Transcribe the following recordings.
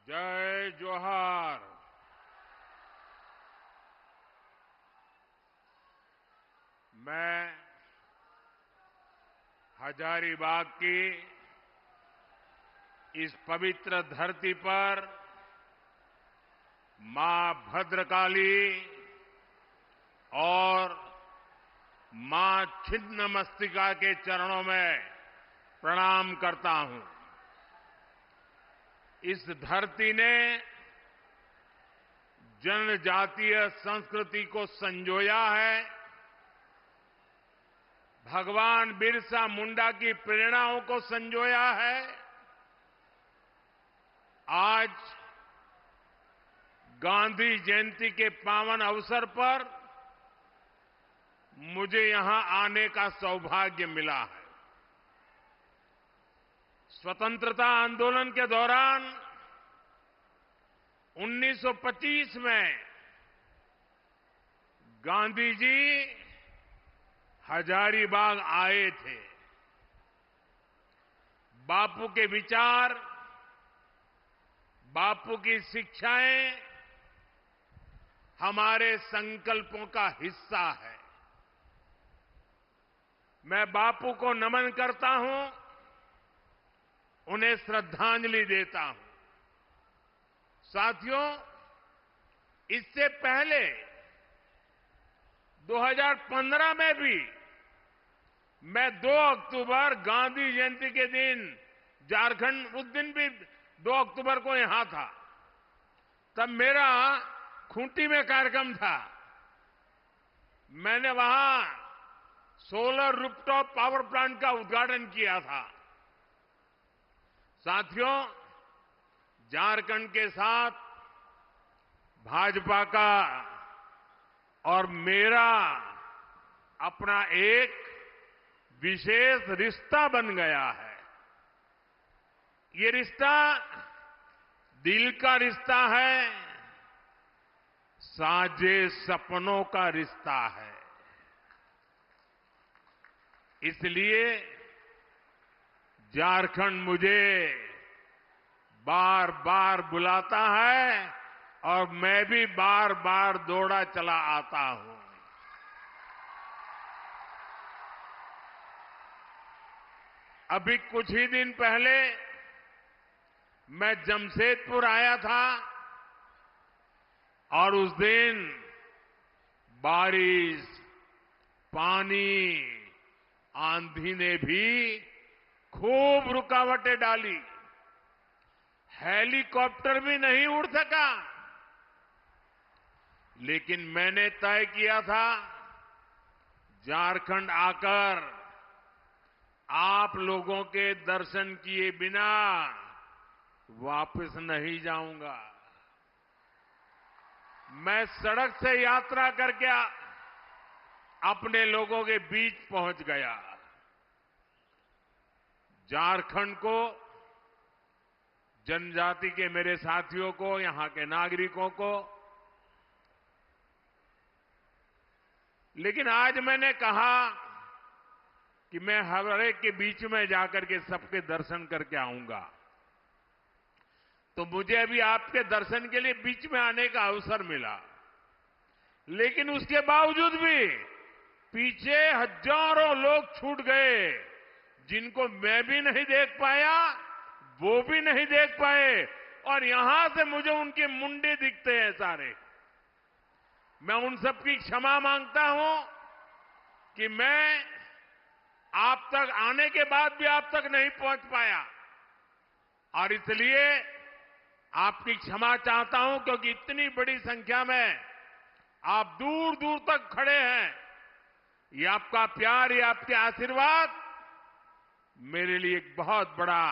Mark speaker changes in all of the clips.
Speaker 1: जय जोहार। मैं हजारीबाग की इस पवित्र धरती पर मां भद्रकाली और मां छिन्नमस्तिका के चरणों में प्रणाम करता हूं। इस धरती ने जनजातीय संस्कृति को संजोया है। भगवान बिरसा मुंडा की प्रेरणाओं को संजोया है। आज गांधी जयंती के पावन अवसर पर मुझे यहां आने का सौभाग्य मिला है। स्वतंत्रता आंदोलन के दौरान 1925 में गांधी जी हजारीबाग आए थे। बापू के विचार, बापू की शिक्षाएं हमारे संकल्पों का हिस्सा है। मैं बापू को नमन करता हूं, उन्हें श्रद्धांजलि देता हूं। साथियों, इससे पहले 2015 में भी मैं 2 अक्टूबर गांधी जयंती के दिन झारखंड, उस दिन भी 2 अक्टूबर को यहां था। तब मेरा खूंटी में कार्यक्रम था। मैंने वहां सोलर रूफटॉप पावर प्लांट का उद्घाटन किया था। साथियों, झारखंड के साथ भाजपा का और मेरा अपना एक विशेष रिश्ता बन गया है। ये रिश्ता दिल का रिश्ता है, साझे सपनों का रिश्ता है। इसलिए झारखंड मुझे बार बार बुलाता है और मैं भी बार बार दौड़ा चला आता हूं। अभी कुछ ही दिन पहले मैं जमशेदपुर आया था और उस दिन बारिश, पानी, आंधी ने भी खूब रुकावटें डाली। हेलीकॉप्टर भी नहीं उड़ सका। लेकिन मैंने तय किया था, झारखंड आकर आप लोगों के दर्शन किए बिना वापस नहीं जाऊंगा। मैं सड़क से यात्रा करके अपने लोगों के बीच पहुंच गया। झारखंड को, जनजाति के मेरे साथियों को, यहां के नागरिकों को, लेकिन आज मैंने कहा कि मैं हर एक के बीच में जाकर के सबके दर्शन करके आऊंगा। तो मुझे अभी आपके दर्शन के लिए बीच में आने का अवसर मिला। लेकिन उसके बावजूद भी पीछे हजारों लोग छूट गए, जिनको मैं भी नहीं देख पाया, वो भी नहीं देख पाए, और यहां से मुझे उनके मुंडे दिखते हैं सारे। मैं उन सबकी क्षमा मांगता हूं कि मैं आप तक आने के बाद भी आप तक नहीं पहुंच पाया, और इसलिए आपकी क्षमा चाहता हूं, क्योंकि इतनी बड़ी संख्या में आप दूर दूर तक खड़े हैं। ये आपका प्यार, ये आपके आशीर्वाद मेरे लिए एक बहुत बड़ा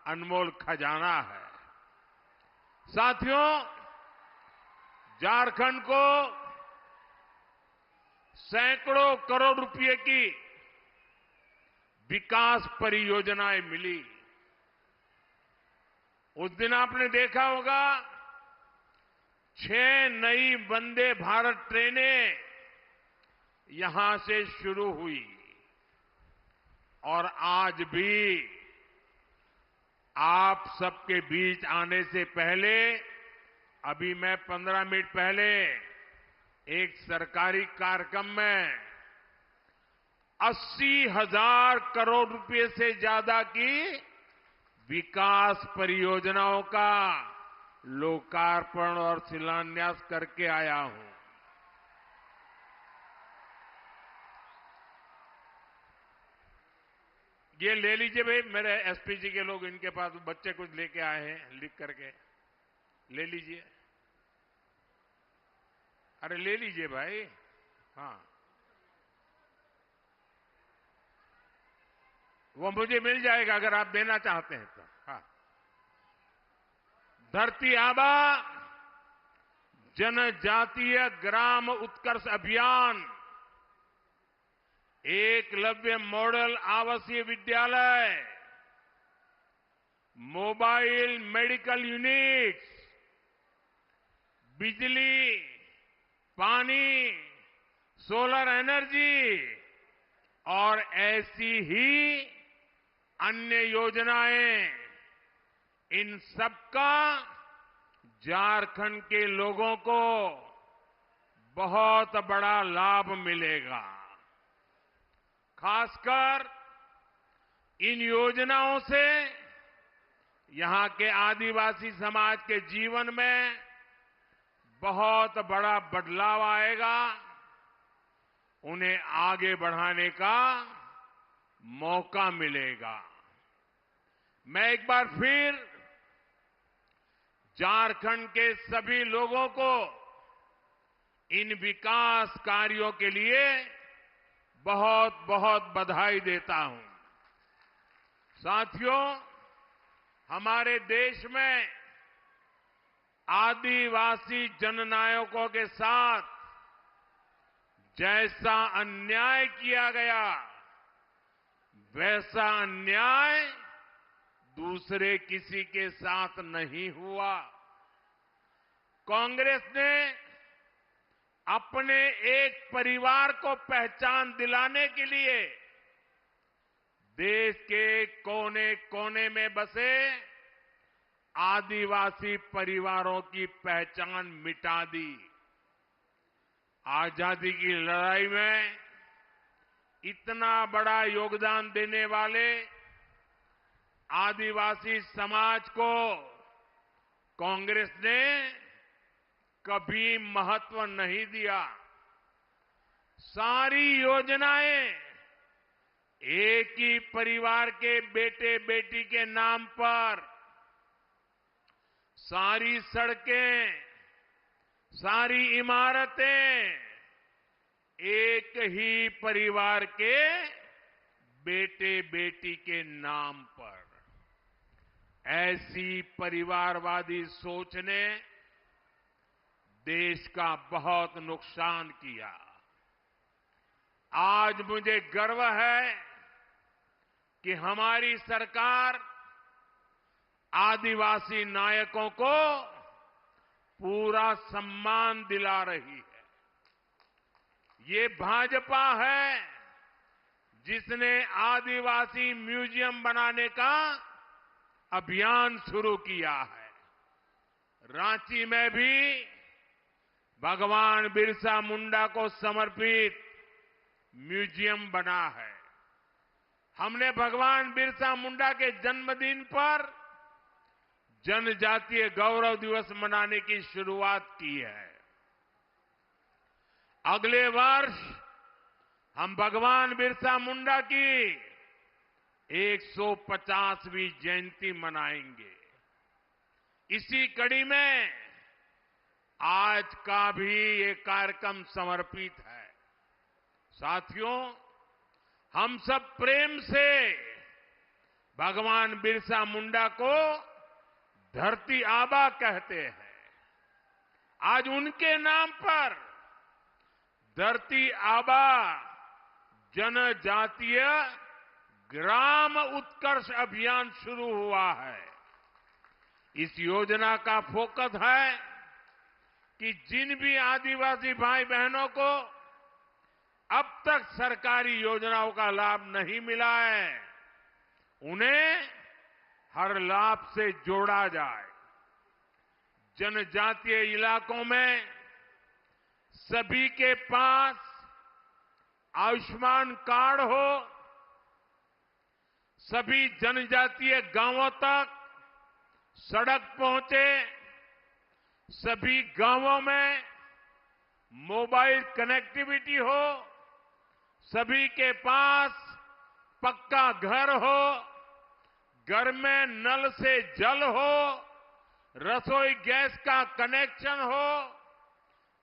Speaker 1: अनमोल खजाना है। साथियों, झारखंड को सैकड़ों करोड़ रुपए की विकास परियोजनाएं मिली। उस दिन आपने देखा होगा 6 नई वंदे भारत ट्रेनें यहां से शुरू हुई, और आज भी आप सबके बीच आने से पहले अभी मैं 15 मिनट पहले एक सरकारी कार्यक्रम में 80,000 करोड़ रुपए से ज्यादा की विकास परियोजनाओं का लोकार्पण और शिलान्यास करके आया हूं। ये ले लीजिए भाई, मेरे एसपी जी के लोग, इनके पास बच्चे कुछ लेके आए हैं लिख करके, ले लीजिए। अरे ले लीजिए भाई। हाँ, वो मुझे मिल जाएगा अगर आप देना चाहते हैं तो। हाँ, धरती आबा जनजातीय ग्राम उत्कर्ष अभियान, एकलव्य मॉडल आवासीय विद्यालय, मोबाइल मेडिकल यूनिट्स, बिजली, पानी, सोलर एनर्जी और ऐसी ही अन्य योजनाएं, इन सबका झारखंड के लोगों को बहुत बड़ा लाभ मिलेगा। खासकर इन योजनाओं से यहां के आदिवासी समाज के जीवन में बहुत बड़ा बदलाव आएगा, उन्हें आगे बढ़ाने का मौका मिलेगा। मैं एक बार फिर झारखंड के सभी लोगों को इन विकास कार्यों के लिए बहुत बहुत बधाई देता हूं। साथियों, हमारे देश में आदिवासी जननायकों के साथ जैसा अन्याय किया गया, वैसा अन्याय दूसरे किसी के साथ नहीं हुआ। कांग्रेस ने अपने एक परिवार को पहचान दिलाने के लिए देश के कोने कोने में बसे आदिवासी परिवारों की पहचान मिटा दी। आजादी की लड़ाई में इतना बड़ा योगदान देने वाले आदिवासी समाज को कांग्रेस ने कभी महत्व नहीं दिया। सारी योजनाएं एक ही परिवार के बेटे बेटी के नाम पर, सारी सड़कें, सारी इमारतें एक ही परिवार के बेटे बेटी के नाम पर। ऐसी परिवारवादी सोच ने देश का बहुत नुकसान किया। आज मुझे गर्व है कि हमारी सरकार आदिवासी नायकों को पूरा सम्मान दिला रही है। ये भाजपा है जिसने आदिवासी म्यूजियम बनाने का अभियान शुरू किया है। रांची में भी भगवान बिरसा मुंडा को समर्पित म्यूजियम बना है। हमने भगवान बिरसा मुंडा के जन्मदिन पर जनजातीय गौरव दिवस मनाने की शुरुआत की है। अगले वर्ष हम भगवान बिरसा मुंडा की 150वीं जयंती मनाएंगे। इसी कड़ी में आज का भी ये कार्यक्रम समर्पित है। साथियों, हम सब प्रेम से भगवान बिरसा मुंडा को धरती आबा कहते हैं। आज उनके नाम पर धरती आबा जनजातीय ग्राम उत्कर्ष अभियान शुरू हुआ है। इस योजना का फोकस है कि जिन भी आदिवासी भाई बहनों को अब तक सरकारी योजनाओं का लाभ नहीं मिला है, उन्हें हर लाभ से जोड़ा जाए। जनजातीय इलाकों में सभी के पास आयुष्मान कार्ड हो, सभी जनजातीय गांवों तक सड़क पहुंचे, सभी गांवों में मोबाइल कनेक्टिविटी हो, सभी के पास पक्का घर हो, घर में नल से जल हो, रसोई गैस का कनेक्शन हो,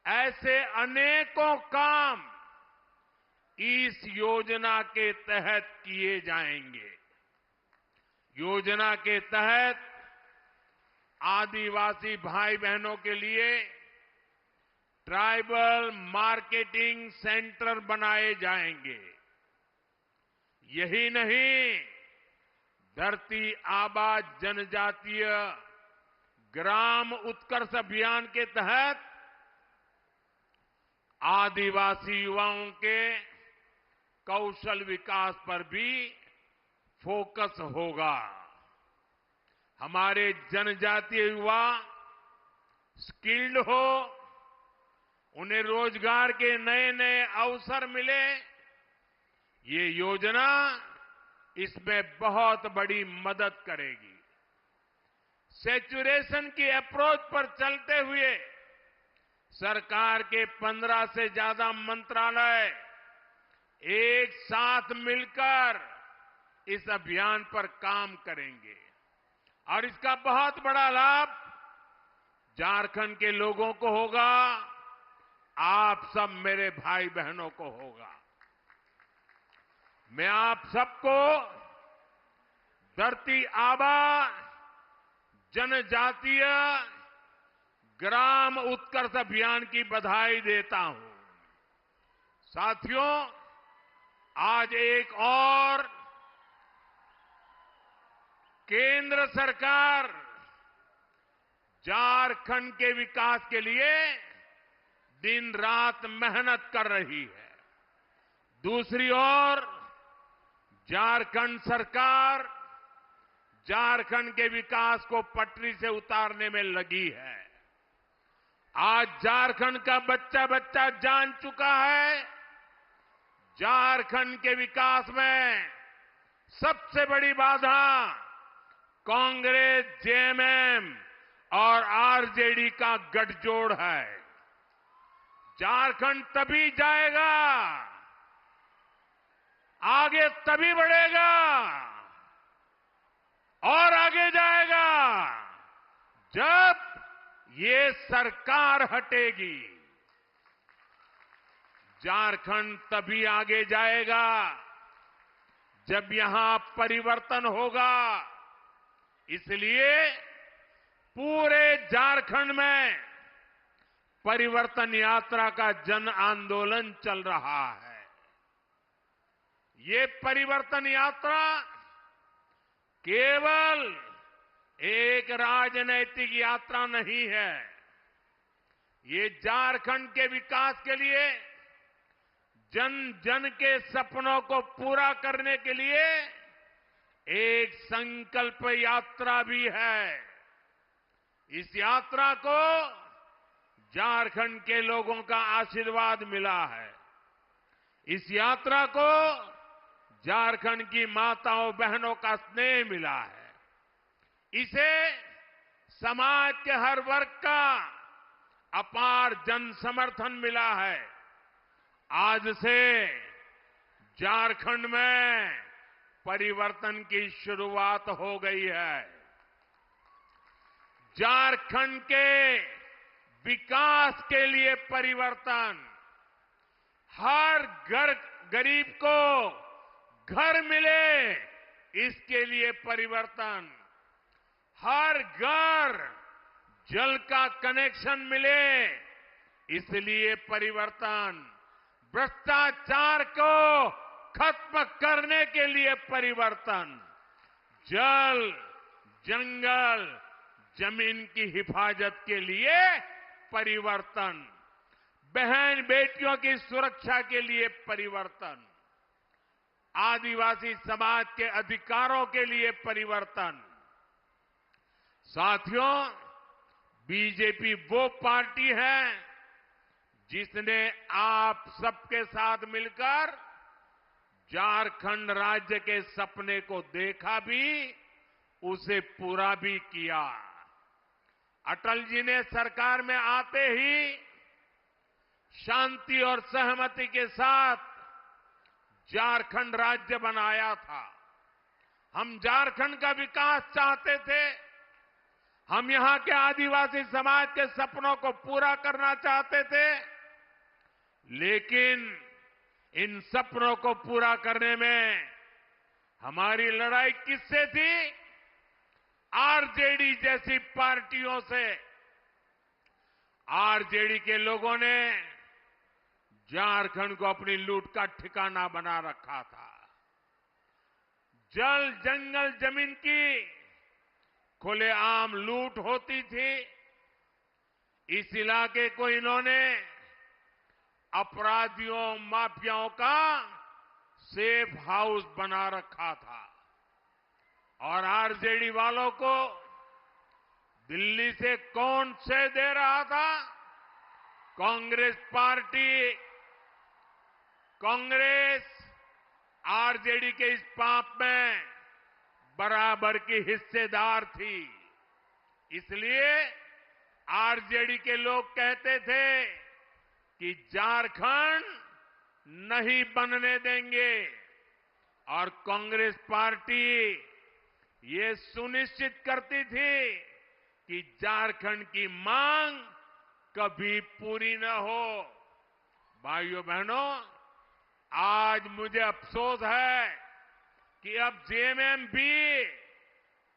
Speaker 1: ऐसे अनेकों काम इस योजना के तहत किए जाएंगे। योजना के तहत आदिवासी भाई बहनों के लिए ट्राइबल मार्केटिंग सेंटर बनाए जाएंगे। यही नहीं, धरती आबा जनजातीय ग्राम उत्कर्ष अभियान के तहत आदिवासी युवाओं के कौशल विकास पर भी फोकस होगा। हमारे जनजातीय युवा स्किल्ड हो, उन्हें रोजगार के नए नए अवसर मिले, ये योजना इसमें बहुत बड़ी मदद करेगी। सैचुरेशन की अप्रोच पर चलते हुए सरकार के 15 से ज्यादा मंत्रालय एक साथ मिलकर इस अभियान पर काम करेंगे और इसका बहुत बड़ा लाभ झारखंड के लोगों को होगा, आप सब मेरे भाई बहनों को होगा। मैं आप सबको धरती आबा जनजातीय ग्राम उत्कर्ष अभियान की बधाई देता हूं। साथियों, आज एक और केंद्र सरकार झारखंड के विकास के लिए दिन रात मेहनत कर रही है। दूसरी ओर झारखंड सरकार झारखंड के विकास को पटरी से उतारने में लगी है। आज झारखंड का बच्चा बच्चा जान चुका है, झारखंड के विकास में सबसे बड़ी बाधा कांग्रेस, जेएमएम और आरजेडी का गठजोड़ है। झारखंड तभी जाएगा, आगे तभी बढ़ेगा और आगे जाएगा जब ये सरकार हटेगी। झारखंड तभी आगे जाएगा जब यहां परिवर्तन होगा। इसलिए पूरे झारखंड में परिवर्तन यात्रा का जन आंदोलन चल रहा है। ये परिवर्तन यात्रा केवल एक राजनैतिक यात्रा नहीं है, ये झारखंड के विकास के लिए, जन जन के सपनों को पूरा करने के लिए एक संकल्प यात्रा भी है। इस यात्रा को झारखंड के लोगों का आशीर्वाद मिला है। इस यात्रा को झारखंड की माताओं बहनों का स्नेह मिला है। इसे समाज के हर वर्ग का अपार जन समर्थन मिला है। आज से झारखंड में परिवर्तन की शुरुआत हो गई है। झारखंड के विकास के लिए परिवर्तन, हर गरीब को घर मिले इसके लिए परिवर्तन, हर घर जल का कनेक्शन मिले इसलिए परिवर्तन, भ्रष्टाचार को खत्म करने के लिए परिवर्तन, जल, जंगल, जमीन की हिफाजत के लिए परिवर्तन, बहन बेटियों की सुरक्षा के लिए परिवर्तन, आदिवासी समाज के अधिकारों के लिए परिवर्तन, साथियों, बीजेपी वो पार्टी है जिसने आप सबके साथ मिलकर झारखंड राज्य के सपने को देखा भी, उसे पूरा भी किया। अटल जी ने सरकार में आते ही शांति और सहमति के साथ झारखंड राज्य बनाया था। हम झारखंड का विकास चाहते थे। हम यहां के आदिवासी समाज के सपनों को पूरा करना चाहते थे। लेकिन इन सपनों को पूरा करने में हमारी लड़ाई किससे थी? आरजेडी जैसी पार्टियों से। आरजेडी के लोगों ने झारखंड को अपनी लूट का ठिकाना बना रखा था। जल, जंगल, जमीन की खुलेआम लूट होती थी। इस इलाके को इन्होंने अपराधियों, माफियाओं का सेफ हाउस बना रखा था। और आरजेडी वालों को दिल्ली से कौन से दे रहा था? कांग्रेस पार्टी। कांग्रेस आरजेडी के इस पाप में बराबर की हिस्सेदार थी। इसलिए आरजेडी के लोग कहते थे कि झारखंड नहीं बनने देंगे। और कांग्रेस पार्टी ये सुनिश्चित करती थी कि झारखंड की मांग कभी पूरी न हो। भाइयों बहनों, आज मुझे अफसोस है कि अब जेएमएम भी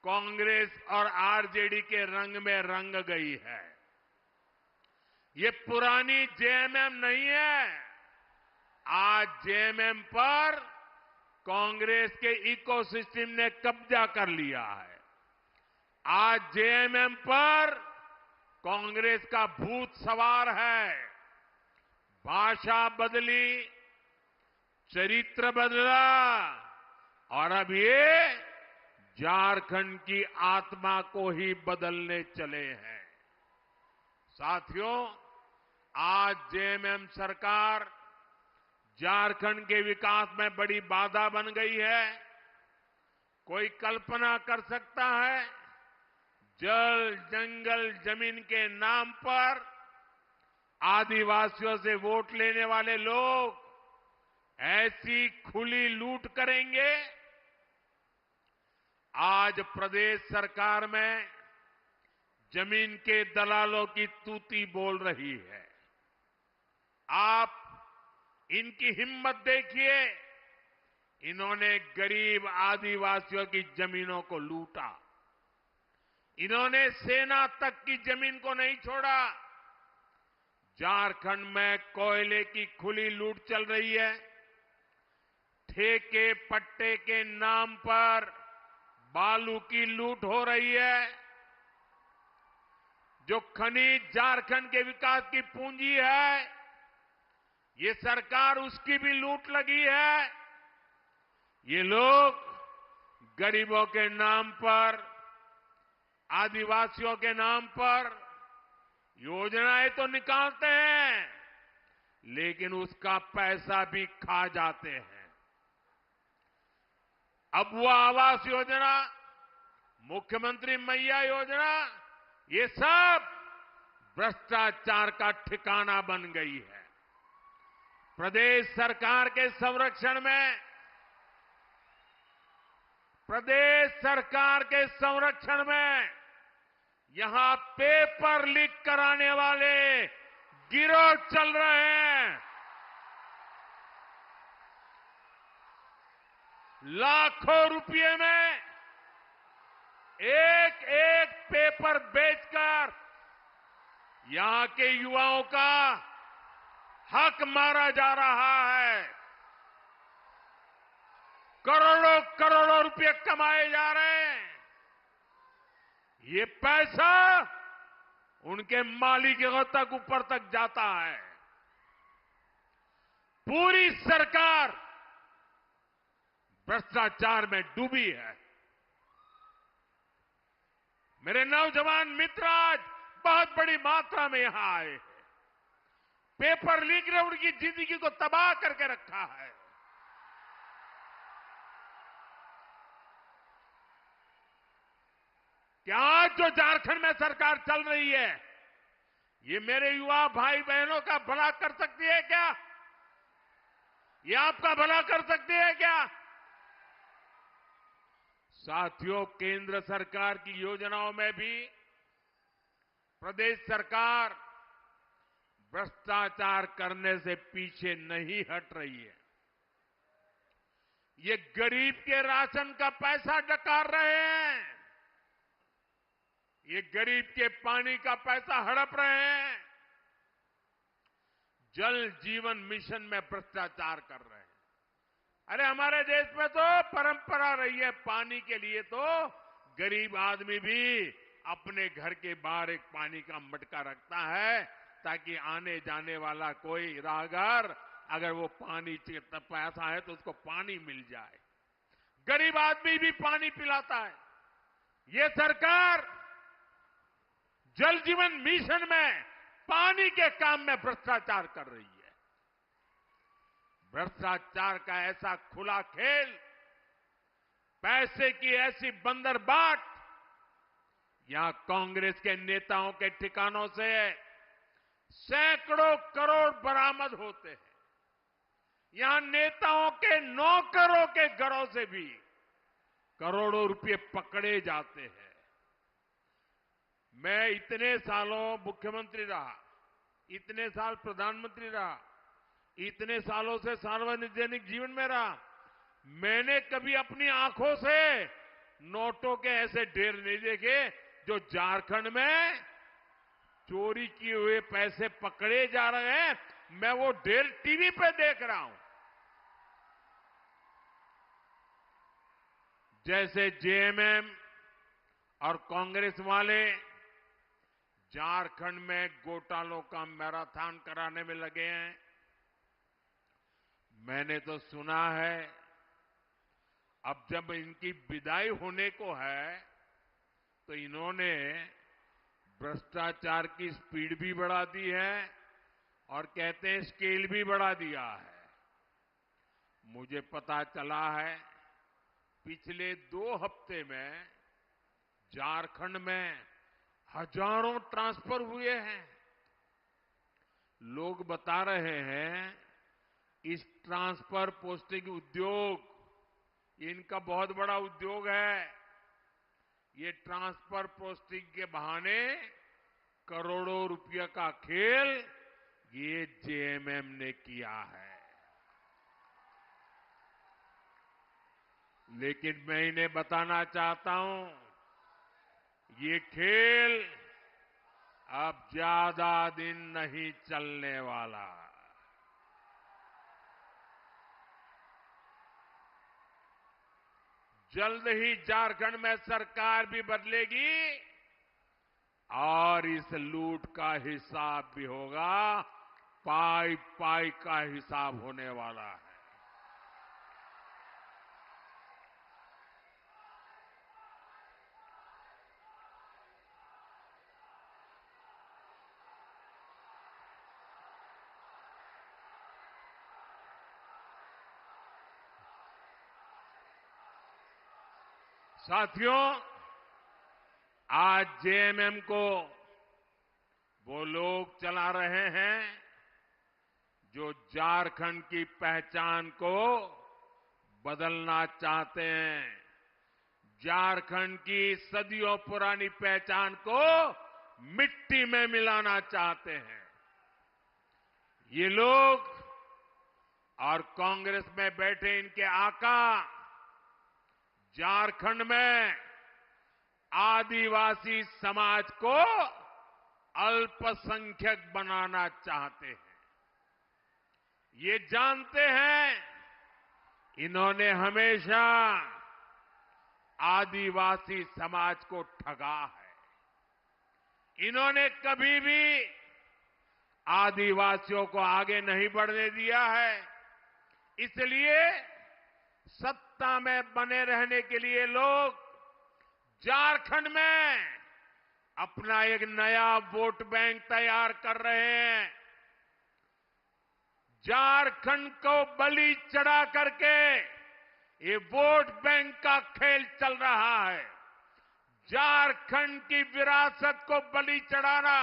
Speaker 1: कांग्रेस और आरजेडी के रंग में रंग गई है। ये पुरानी जेएमएम नहीं है। आज जेएमएम पर कांग्रेस के इकोसिस्टम ने कब्जा कर लिया है। आज जेएमएम पर कांग्रेस का भूत सवार है। भाषा बदली, चरित्र बदला और अब ये झारखंड की आत्मा को ही बदलने चले हैं। साथियों, आज जेएमएम सरकार झारखंड के विकास में बड़ी बाधा बन गई है। कोई कल्पना कर सकता है, जल, जंगल, जमीन के नाम पर आदिवासियों से वोट लेने वाले लोग ऐसी खुली लूट करेंगे? आज प्रदेश सरकार में जमीन के दलालों की तूती बोल रही है। आप इनकी हिम्मत देखिए। इन्होंने गरीब आदिवासियों की जमीनों को लूटा। इन्होंने सेना तक की जमीन को नहीं छोड़ा। झारखंड में कोयले की खुली लूट चल रही है। ठेके पट्टे के नाम पर बालू की लूट हो रही है। जो खनिज झारखंड के विकास की पूंजी है, ये सरकार उसकी भी लूट लगी है। ये लोग गरीबों के नाम पर, आदिवासियों के नाम पर योजनाएं तो निकालते हैं, लेकिन उसका पैसा भी खा जाते हैं। अब वो आवास योजना, मुख्यमंत्री मैया योजना, ये सब भ्रष्टाचार का ठिकाना बन गई है। प्रदेश सरकार के संरक्षण में, यहां पेपर लीक कराने वाले गिरोह चल रहे हैं। लाखों रुपए में एक एक पेपर बेचकर यहां के युवाओं का हक मारा जा रहा है। करोड़ों करोड़ों रुपए कमाए जा रहे हैं। ये पैसा उनके मालिकों तक, ऊपर तक जाता है। पूरी सरकार भ्रष्टाचार में डूबी है। मेरे नौजवान मित्र आज बहुत बड़ी मात्रा में यहां आए हैं। पेपर लीक ने उनकी जिंदगी को तबाह करके रखा है। क्या आज जो झारखंड में सरकार चल रही है, ये मेरे युवा भाई बहनों का भला कर सकती है क्या? ये आपका भला कर सकती है क्या? साथियों, केंद्र सरकार की योजनाओं में भी प्रदेश सरकार भ्रष्टाचार करने से पीछे नहीं हट रही है। ये गरीब के राशन का पैसा डकार रहे हैं, ये गरीब के पानी का पैसा हड़प रहे हैं, जल जीवन मिशन में भ्रष्टाचार कर रहे हैं। अरे हमारे देश में तो परंपरा रही है, पानी के लिए तो गरीब आदमी भी अपने घर के बाहर एक पानी का मटका रखता है, ताकि आने जाने वाला कोई राहगीर अगर वो पानी प्यासा है तो उसको पानी मिल जाए। गरीब आदमी भी पानी पिलाता है। ये सरकार जल जीवन मिशन में पानी के काम में भ्रष्टाचार कर रही है। भ्रष्टाचार का ऐसा खुला खेल, पैसे की ऐसी बंदरबाट, यहां कांग्रेस के नेताओं के ठिकानों से सैकड़ों करोड़ बरामद होते हैं। यहां नेताओं के नौकरों के घरों से भी करोड़ों रुपए पकड़े जाते हैं। मैं इतने सालों मुख्यमंत्री रहा, इतने साल प्रधानमंत्री रहा, इतने सालों से सार्वजनिक जीवन में रहा, मैंने कभी अपनी आंखों से नोटों के ऐसे ढेर नहीं देखे जो झारखंड में चोरी किए हुए पैसे पकड़े जा रहे हैं। मैं वो ढेर टीवी पे देख रहा हूं। जैसे जेएमएम और कांग्रेस वाले झारखंड में घोटालों का मैराथन कराने में लगे हैं। मैंने तो सुना है अब जब इनकी विदाई होने को है तो इन्होंने भ्रष्टाचार की स्पीड भी बढ़ा दी है और कहते हैं स्केल भी बढ़ा दिया है। मुझे पता चला है पिछले 2 हफ्ते में झारखंड में हजारों ट्रांसफर हुए हैं। लोग बता रहे हैं इस ट्रांसफर पोस्टिंग उद्योग इनका बहुत बड़ा उद्योग है। ये ट्रांसफर पोस्टिंग के बहाने करोड़ों रुपये का खेल ये जेएमएम ने किया है। लेकिन मैं इन्हें बताना चाहता हूं, ये खेल अब ज्यादा दिन नहीं चलने वाला। जल्द ही झारखंड में सरकार भी बदलेगी और इस लूट का हिसाब भी होगा। पाई पाई का हिसाब होने वाला है। साथियों, आज जेएमएम को वो लोग चला रहे हैं जो झारखंड की पहचान को बदलना चाहते हैं। झारखंड की सदियों पुरानी पहचान को मिट्टी में मिलाना चाहते हैं। ये लोग और कांग्रेस में बैठे इनके आका झारखंड में आदिवासी समाज को अल्पसंख्यक बनाना चाहते हैं। ये जानते हैं इन्होंने हमेशा आदिवासी समाज को ठगा है। इन्होंने कभी भी आदिवासियों को आगे नहीं बढ़ने दिया है। इसलिए सत्ता में बने रहने के लिए लोग झारखंड में अपना एक नया वोट बैंक तैयार कर रहे हैं। झारखंड को बलि चढ़ा करके ये वोट बैंक का खेल चल रहा है। झारखंड की विरासत को बलि चढ़ाना,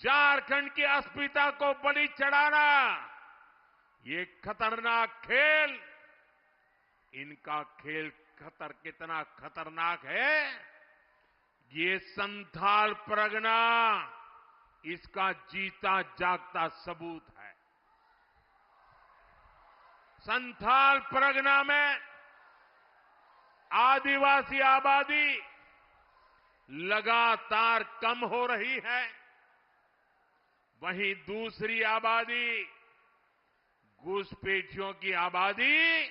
Speaker 1: झारखंड की अस्मिता को बलि चढ़ाना, ये खतरनाक खेल, इनका खेल कितना खतरनाक है, ये संथाल परगना इसका जीता जागता सबूत है। संथाल परगना में आदिवासी आबादी लगातार कम हो रही है, वहीं दूसरी आबादी, घुसपैठियों की आबादी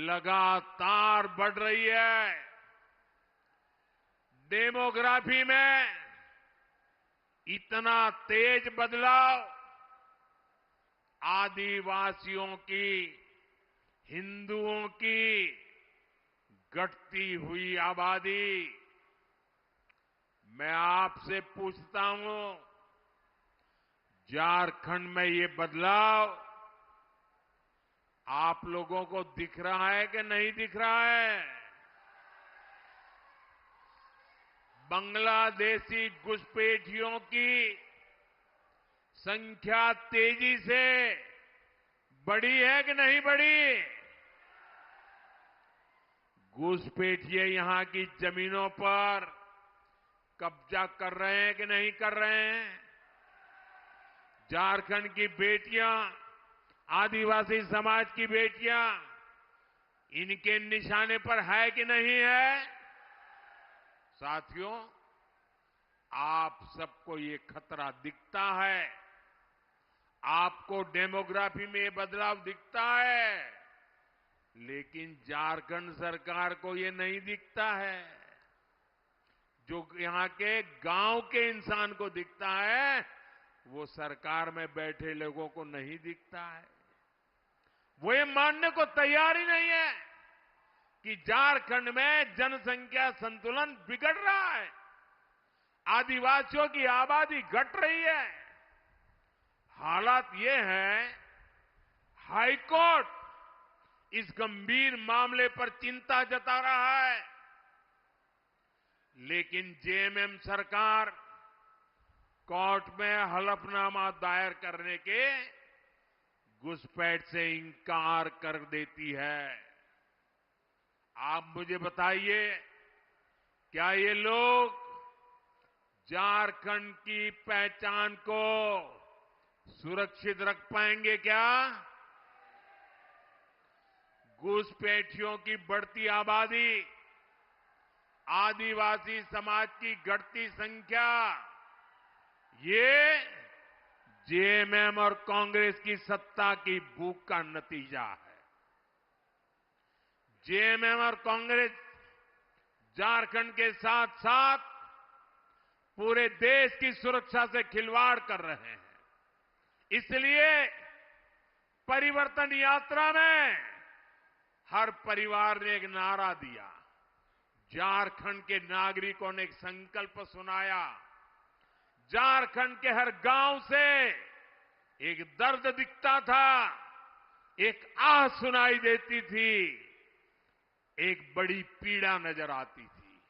Speaker 1: लगातार बढ़ रही है। डेमोग्राफी में इतना तेज बदलाव आदिवासियों की, हिंदुओं की घटती हुई आबादी। मैं आपसे पूछता हूं, झारखंड में ये बदलाव आप लोगों को दिख रहा है कि नहीं दिख रहा है? बांग्लादेशी घुसपैठियों की संख्या तेजी से बढ़ी है कि नहीं बढ़ी? घुसपैठिए यहां की जमीनों पर कब्जा कर रहे हैं कि नहीं कर रहे हैं? झारखंड की बेटियां, आदिवासी समाज की बेटियां इनके निशाने पर है कि नहीं है? साथियों, आप सबको ये खतरा दिखता है, आपको डेमोग्राफी में ये बदलाव दिखता है, लेकिन झारखंड सरकार को ये नहीं दिखता है। जो यहां के गांव के इंसान को दिखता है, वो सरकार में बैठे लोगों को नहीं दिखता है। वो ये मानने को तैयार ही नहीं है कि झारखंड में जनसंख्या संतुलन बिगड़ रहा है, आदिवासियों की आबादी घट रही है। हालात ये है, हाईकोर्ट इस गंभीर मामले पर चिंता जता रहा है, लेकिन जेएमएम सरकार कोर्ट में हलफनामा दायर करने के घुसपैठ से इंकार कर देती है। आप मुझे बताइए, क्या ये लोग झारखंड की पहचान को सुरक्षित रख पाएंगे क्या? घुसपैठियों की बढ़ती आबादी, आदिवासी समाज की घटती संख्या, ये जेएमएम और कांग्रेस की सत्ता की भूख का नतीजा है। जेएमएम और कांग्रेस झारखंड के साथ साथ पूरे देश की सुरक्षा से खिलवाड़ कर रहे हैं। इसलिए परिवर्तन यात्रा में हर परिवार ने एक नारा दिया, झारखंड के नागरिकों ने एक संकल्प सुनाया, झारखंड के हर गांव से एक दर्द दिखता था, एक आह सुनाई देती थी, एक बड़ी पीड़ा नजर आती थी।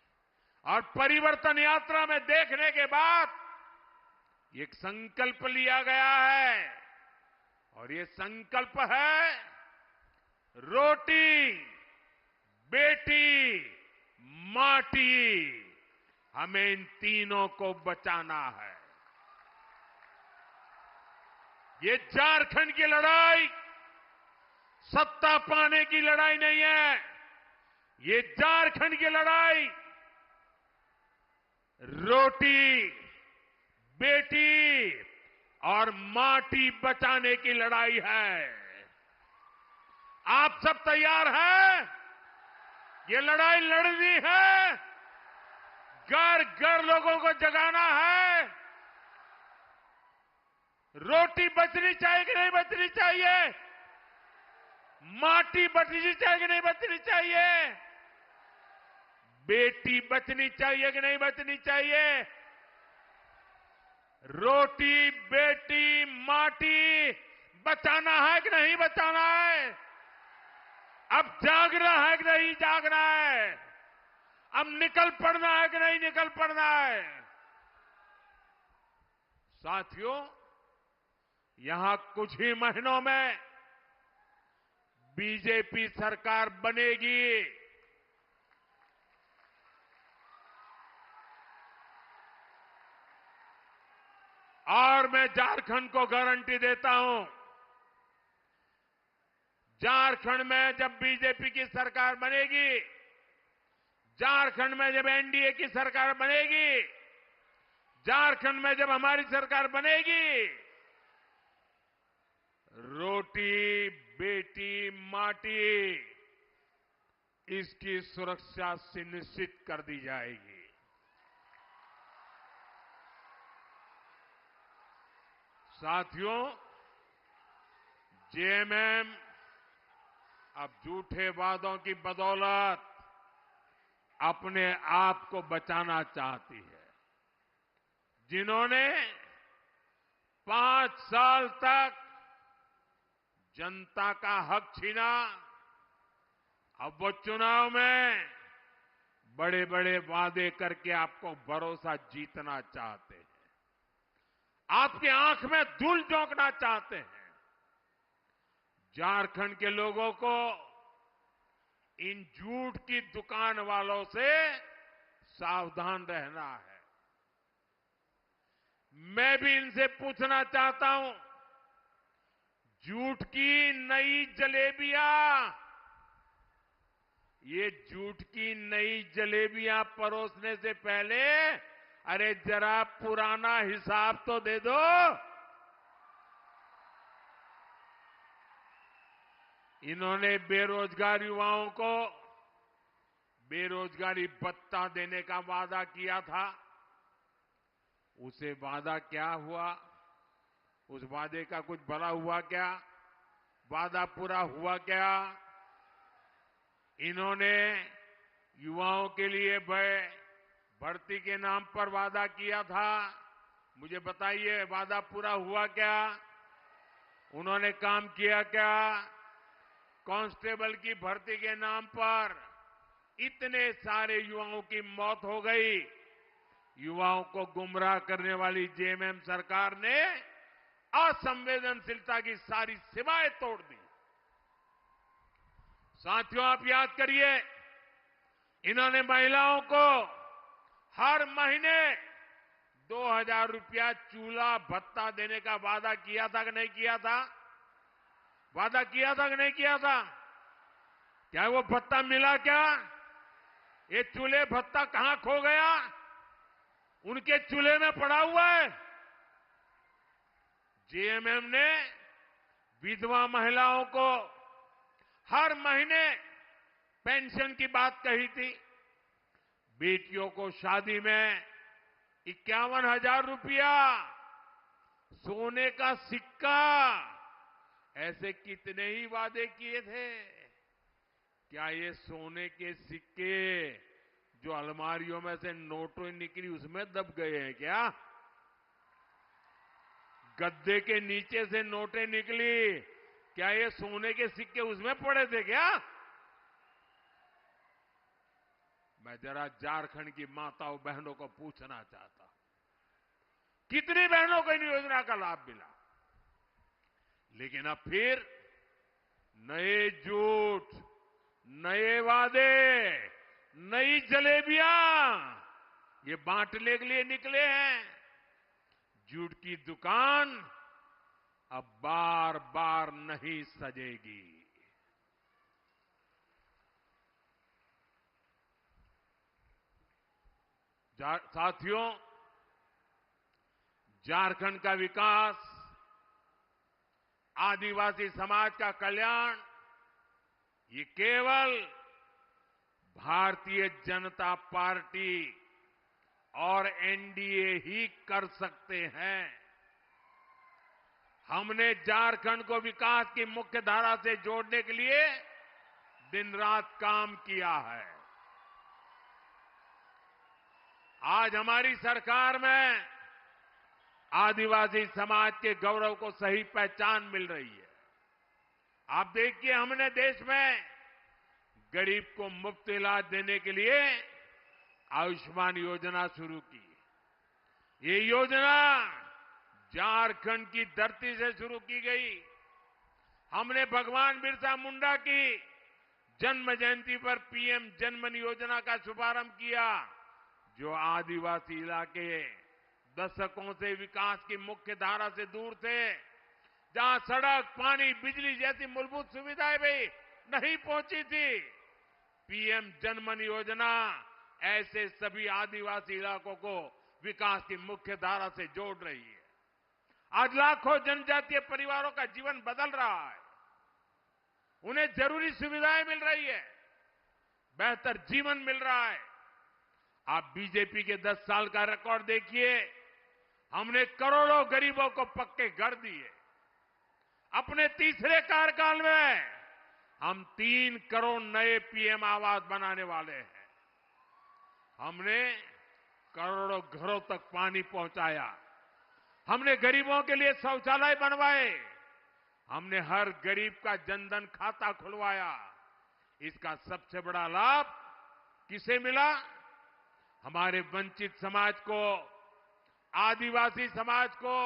Speaker 1: और परिवर्तन यात्रा में देखने के बाद एक संकल्प लिया गया है, और ये संकल्प है, रोटी, बेटी, माटी, हमें इन तीनों को बचाना है। ये झारखंड की लड़ाई सत्ता पाने की लड़ाई नहीं है, ये झारखंड की लड़ाई रोटी, बेटी और माटी बचाने की लड़ाई है। आप सब तैयार हैं? ये लड़ाई लड़नी है, घर घर लोगों को जगाना है। रोटी बचनी चाहिए कि नहीं बचनी चाहिए? माटी बचनी चाहिए कि नहीं बचनी चाहिए? बेटी बचनी चाहिए कि नहीं बचनी चाहिए? रोटी, बेटी, माटी बचाना है कि नहीं बचाना है? अब जागना है कि नहीं जागना है? अब निकल पड़ना है कि नहीं निकल पड़ना है? साथियों, यहां कुछ ही महीनों में बीजेपी सरकार बनेगी। और मैं झारखंड को गारंटी देता हूं, झारखंड में जब बीजेपी की सरकार बनेगी, झारखंड में जब एनडीए की सरकार बनेगी, झारखंड में जब हमारी सरकार बनेगी, रोटी, बेटी, माटी, इसकी सुरक्षा सुनिश्चित कर दी जाएगी। साथियों, जेएमएम अब झूठे वादों की बदौलत अपने आप को बचाना चाहती है। जिन्होंने 5 साल तक जनता का हक छीना, अब वो चुनाव में बड़े बड़े वादे करके आपको भरोसा जीतना चाहते हैं, आपकी आंख में धूल झोंकना चाहते हैं। झारखंड के लोगों को इन झूठ की दुकान वालों से सावधान रहना है। मैं भी इनसे पूछना चाहता हूं, झूठ की नई जलेबियां, ये झूठ की नई जलेबियां परोसने से पहले अरे जरा पुराना हिसाब तो दे दो। इन्होंने बेरोजगार युवाओं को बेरोजगारी भत्ता देने का वादा किया था। उसे वादा क्या हुआ? उस वादे का कुछ भला हुआ क्या? वादा पूरा हुआ क्या? इन्होंने युवाओं के लिए भर्ती के नाम पर वादा किया था। मुझे बताइए, वादा पूरा हुआ क्या? उन्होंने काम किया क्या? कांस्टेबल की भर्ती के नाम पर इतने सारे युवाओं की मौत हो गई। युवाओं को गुमराह करने वाली जेएमएम सरकार ने असंवेदनशीलता की सारी सीमाएं तोड़ दी। साथियों, आप याद करिए, इन्होंने महिलाओं को हर महीने 2000 रुपया चूल्हा भत्ता देने का वादा किया था कि नहीं किया था? वादा किया था कि नहीं किया था? क्या वो भत्ता मिला क्या? ये चूल्हे भत्ता कहां खो गया? उनके चूल्हे में पड़ा हुआ है। जेएमएम ने विधवा महिलाओं को हर महीने पेंशन की बात कही थी। बेटियों को शादी में 51,000 रुपया, सोने का सिक्का, ऐसे कितने ही वादे किए थे। क्या ये सोने के सिक्के जो अलमारियों में से नोटों निकली उसमें दब गए हैं क्या? गद्दे के नीचे से नोटें निकली, क्या ये सोने के सिक्के उसमें पड़े थे क्या? मैं जरा झारखंड की माताओं बहनों को पूछना चाहता हूं, कितनी बहनों को इन योजना का लाभ मिला? लेकिन अब फिर नए झूठ, नए वादे, नई जलेबियां ये बांटने के लिए निकले हैं। झूठ की दुकान अब बार बार नहीं सजेगी। साथियों, झारखंड का विकास, आदिवासी समाज का कल्याण, ये केवल भारतीय जनता पार्टी और एनडीए ही कर सकते हैं। हमने झारखंड को विकास की मुख्य धारा से जोड़ने के लिए दिन रात काम किया है। आज हमारी सरकार में आदिवासी समाज के गौरव को सही पहचान मिल रही है। आप देखिए, हमने देश में गरीब को मुफ्त इलाज देने के लिए आयुष्मान योजना शुरू की। ये योजना झारखंड की धरती से शुरू की गई। हमने भगवान बिरसा मुंडा की जन्म जयंती पर पीएम जनमन योजना का शुभारंभ किया, जो आदिवासी इलाके दशकों से विकास की मुख्य धारा से दूर थे, जहां सड़क, पानी, बिजली जैसी मूलभूत सुविधाएं भी नहीं पहुंची थी। पीएम जनमन योजना ऐसे सभी आदिवासी इलाकों को विकास की मुख्य धारा से जोड़ रही है। आज लाखों जनजातीय परिवारों का जीवन बदल रहा है। उन्हें जरूरी सुविधाएं मिल रही है, बेहतर जीवन मिल रहा है। आप बीजेपी के 10 साल का रिकॉर्ड देखिए। हमने करोड़ों गरीबों को पक्के घर दिए। अपने तीसरे कार्यकाल में हम 3 करोड़ नए पीएम आवास बनाने वाले हैं। हमने करोड़ों घरों तक पानी पहुंचाया। हमने गरीबों के लिए शौचालय बनवाए। हमने हर गरीब का जनधन खाता खुलवाया। इसका सबसे बड़ा लाभ किसे मिला? हमारे वंचित समाज को, आदिवासी समाज को।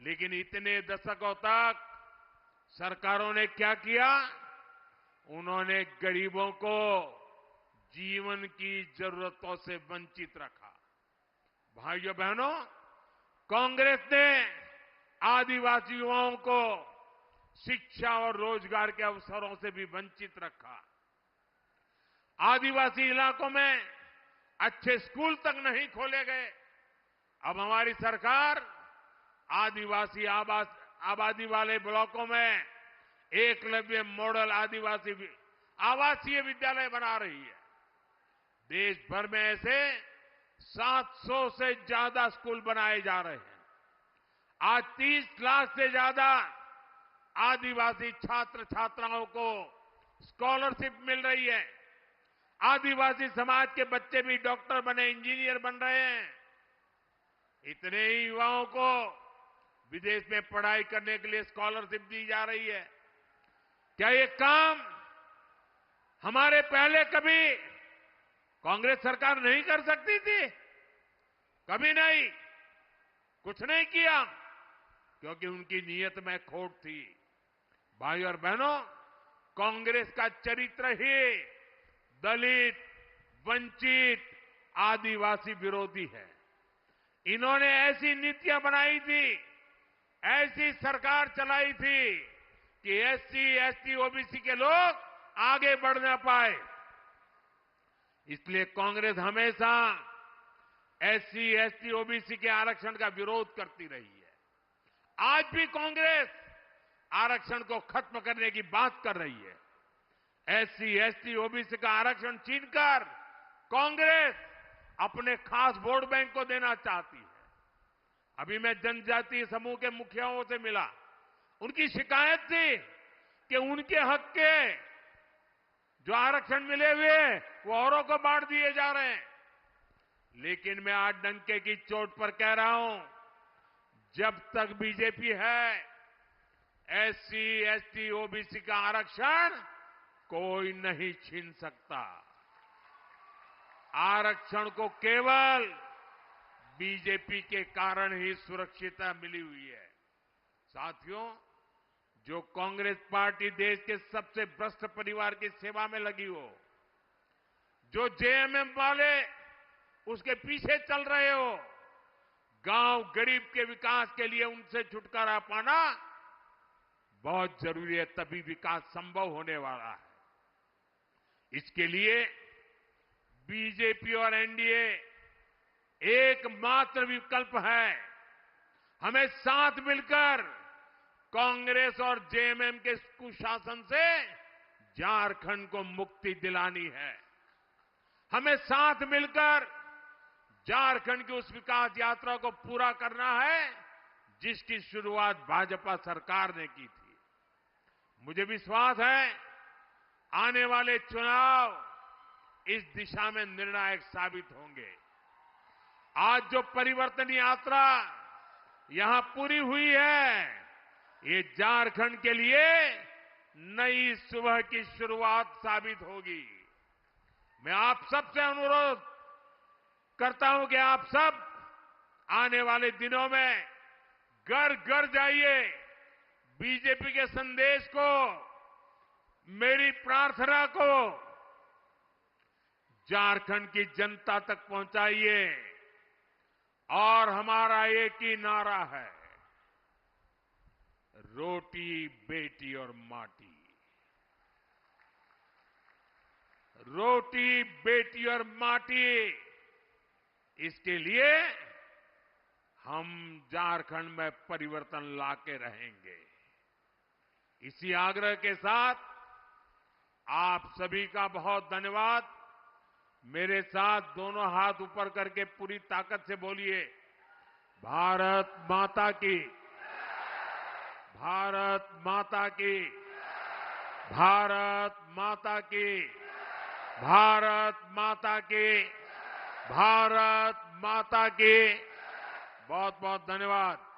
Speaker 1: लेकिन इतने दशकों तक सरकारों ने क्या किया? उन्होंने गरीबों को जीवन की जरूरतों से वंचित रखा। भाइयों बहनों, कांग्रेस ने आदिवासी युवाओं को शिक्षा और रोजगार के अवसरों से भी वंचित रखा। आदिवासी इलाकों में अच्छे स्कूल तक नहीं खोले गए। अब हमारी सरकार आदिवासी आबादी वाले ब्लॉकों में एकलव्य मॉडल आवासीय विद्यालय बना रही है। देश भर में ऐसे 700 से ज्यादा स्कूल बनाए जा रहे हैं। आज 30 लाख से ज्यादा आदिवासी छात्र छात्राओं को स्कॉलरशिप मिल रही है। आदिवासी समाज के बच्चे भी डॉक्टर बने, इंजीनियर बन रहे हैं। इतने ही युवाओं को विदेश में पढ़ाई करने के लिए स्कॉलरशिप दी जा रही है। क्या ये काम हमारे पहले कभी कांग्रेस सरकार नहीं कर सकती थी? कभी नहीं, कुछ नहीं किया, क्योंकि उनकी नीयत में खोट थी। भाइयों और बहनों, कांग्रेस का चरित्र ही दलित, वंचित, आदिवासी विरोधी है। इन्होंने ऐसी नीतियां बनाई थी, ऐसी सरकार चलाई थी कि एससी, एसटी, ओबीसी के लोग आगे बढ़ ना पाए। इसलिए कांग्रेस हमेशा एससी, एसटी, ओबीसी के आरक्षण का विरोध करती रही है। आज भी कांग्रेस आरक्षण को खत्म करने की बात कर रही है। एससी, एसटी, ओबीसी का आरक्षण छीनकर कांग्रेस अपने खास वोट बैंक को देना चाहती है। अभी मैं जनजातीय समूह के मुखियाओं से मिला। उनकी शिकायत थी कि उनके हक के जो आरक्षण मिले हुए वो औरों को बांट दिए जा रहे हैं। लेकिन मैं आज डंके की चोट पर कह रहा हूं, जब तक बीजेपी है, एससी, एसटी, ओबीसी का आरक्षण कोई नहीं छीन सकता। आरक्षण को केवल बीजेपी के कारण ही सुरक्षितता मिली हुई है। साथियों, जो कांग्रेस पार्टी देश के सबसे भ्रष्ट परिवार की सेवा में लगी हो, जो जेएमएम वाले उसके पीछे चल रहे हो, गांव गरीब के विकास के लिए उनसे छुटकारा पाना बहुत जरूरी है, तभी विकास संभव होने वाला है। इसके लिए बीजेपी और एनडीए एकमात्र विकल्प है। हमें साथ मिलकर कांग्रेस और जेएमएम के कुशासन से झारखंड को मुक्ति दिलानी है। हमें साथ मिलकर झारखंड की उस विकास यात्रा को पूरा करना है जिसकी शुरुआत भाजपा सरकार ने की थी। मुझे विश्वास है आने वाले चुनाव इस दिशा में निर्णायक साबित होंगे। आज जो परिवर्तन यात्रा यहां पूरी हुई है, ये झारखंड के लिए नई सुबह की शुरुआत साबित होगी। मैं आप सबसे अनुरोध करता हूं कि आप सब आने वाले दिनों में घर घर जाइए, बीजेपी के संदेश को, मेरी प्रार्थना को झारखंड की जनता तक पहुंचाइए। और हमारा एक ही नारा है, रोटी बेटी और माटी। रोटी बेटी और माटी, इसके लिए हम झारखंड में परिवर्तन लाके रहेंगे। इसी आग्रह के साथ आप सभी का बहुत धन्यवाद। मेरे साथ दोनों हाथ ऊपर करके पूरी ताकत से बोलिए, भारत माता की, भारत माता की, भारत माता की, भारत माता की, भारत माता की। बहुत बहुत धन्यवाद।